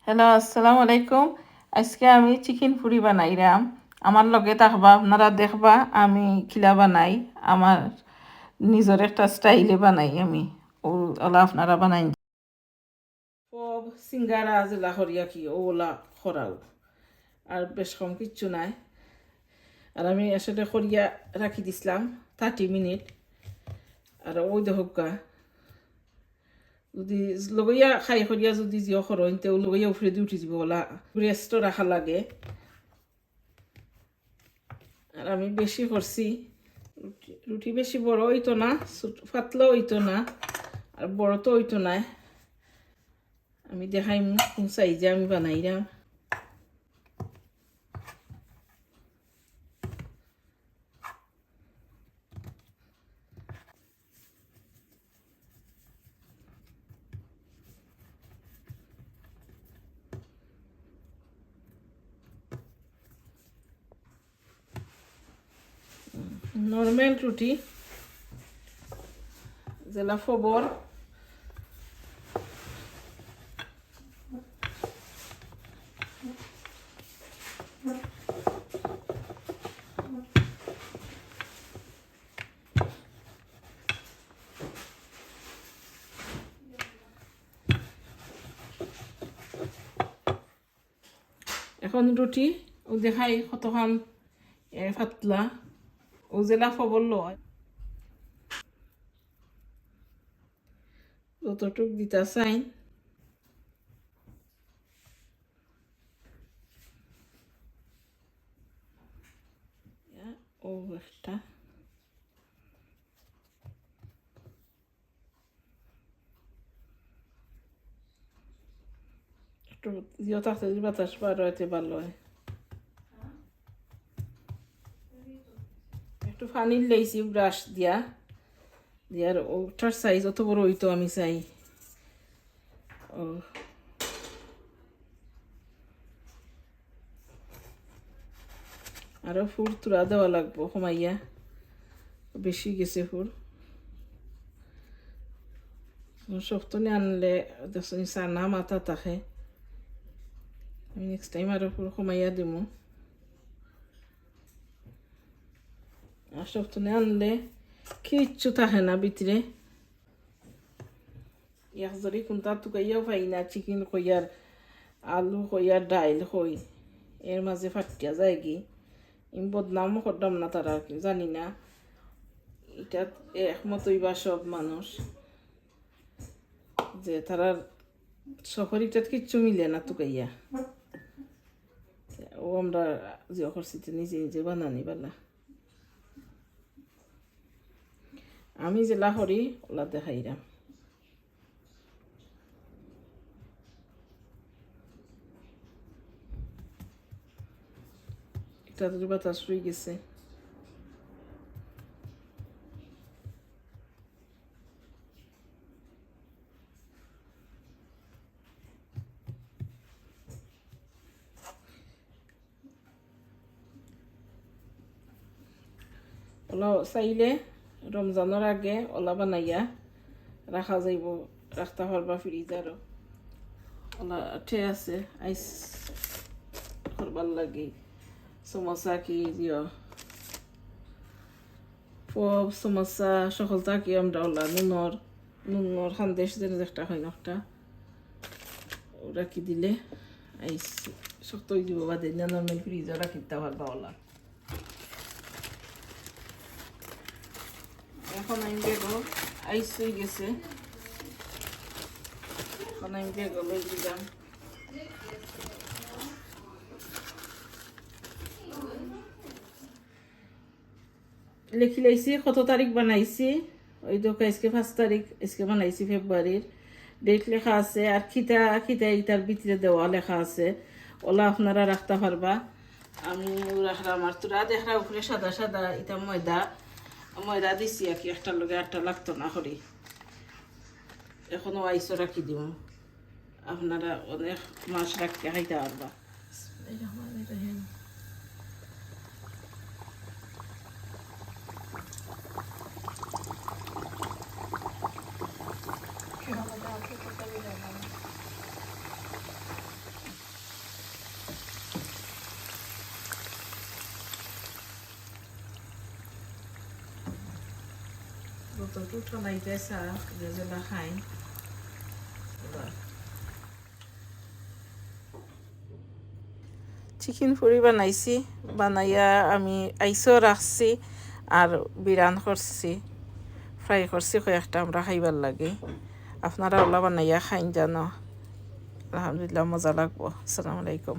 Hello, আসসালামু আলাইকুম। আজকে আমি চিকেন ফুরি বানাইলাম। আমার লগে থাকবা, আপনারা দেখবা আমি খিলা বানাই। আমার নিজের একটা স্টাইলে বানাই আমি। ওলা আপনারা বানাই। সব সিঙ্গারা যেলা করিয়া কি ওলা করাও। আর বেশ কম কিচ্ছু নাই। আর আমি আসলে করিয়া রাখি দিছিলাম 30 মিনিট। আর ওই দেখা যদি লগইয়া খাই করিয়া যদি জিও করেন তেও লগইয়া উফরে দিয়ে উঠি যাব ওলা রেস্টও রাখা লাগে। আর আমি বেশি করছি রুটি বেশি বড় হইতো না, পাতলা হইতো না, আর বড় তো হইতো না। আমি দেখাই কোন সাইজে আমি বানাইলাম। নর্মাল রুটি যেলা ফবর এখন রুটি ও দেখাই কতখান পাতলা ও জেলা ফবর লয় যতটুক দিতা চাই। ও একটা একটু জিও তাতে বাতাস বার হইতে ভালো হয়। একটু পানির লেইছি ব্রাশ দিয়া দিয়ার ওটার সাইজ অত বড় হইতো আমি চাই। ও আরো ফুল তুলা দেওয়া লাগবো কমাইয়া, বেশি গেছে ফুল। শক্ত নিয়ে আনলে চানা মাথা থাকে। আমি নেক্সট টাইম আরো ফুল কমাইয়া দিব। আর শক্ত নিয়ে আনলে কিচ্ছু থাকে না ভিতরে। এক জরি কোনটা টুকাইয়াও পাই না, চিকেন কইয়ার আলু কইয়ার ডাইল কই এর মাঝে ফাটিয়া যায় কি। আমি বদনামও করতাম না তারা, আর কি জানি না এটা একমতই বা সব মানুষ যে তারা শহরিটাত কিচ্ছু মিলে না টুকাইয়া। ও আমরা যে করছি নিজে নিজে বানানি বেলা আমি জেলা করি ওলা দেখাইরাম। এটা তো বাতাস রয়ে গেছে। ওলা চাইলে রমজানের আগে ওলা বানাইয়া রাখা যাইব, রাখতে পারবা ফ্রিজারও। ওলা ঠে আছে আইস করবার লাগে সমোসা কি দিও পপ সমোসা সকলটা কি আমরা ওলা নুনর খান্দেশ যেন একটা হয় না একটা ওরা কি দিলে আইস শক্ত হয়ে যাব বাদে নর্মাল ফ্রিজে রাখিতে পারবা ওলা। এখন আমি বেগো আইস হয়ে গেছে, এখন আমি বেগো লই দিলাম। লিখি লাইছি কত তারিখ বানাইছি, ওই তো আজকে 5 তারিখ, আজকে বানাইছি ফেব্রুয়ারির ডেট লেখা আছে। আর খিতা খিতা ইটার ভিতরে দেওয়া লেখা আছে, ওলা আপনারা রাখতে পারবা। আমি রাখলাম আর তোরা দেখরা উপরে সাদা সাদা এটা ময়দা ময়দা দিছি আর কি, একটার লগে আটটা লাগতো না করি। এখনো আইসো রাখি দিব, আপনারা অনেক মাছ রাখতে খাইতে পারবা। তো ঠনাইতে চা যেগুলা খাই চিকেন ফুরি বানাইছি বানাইয়া আমি আইসও রাখছি আর বিরান করছি ফ্রাই করছি কয়েকটা আমরা খাইবার লাগে আপনারা ওলা বানাইয়া খাইন জানো আলহামদুলিল্লাহ মজা লাগবো আসসালামু আলাইকুম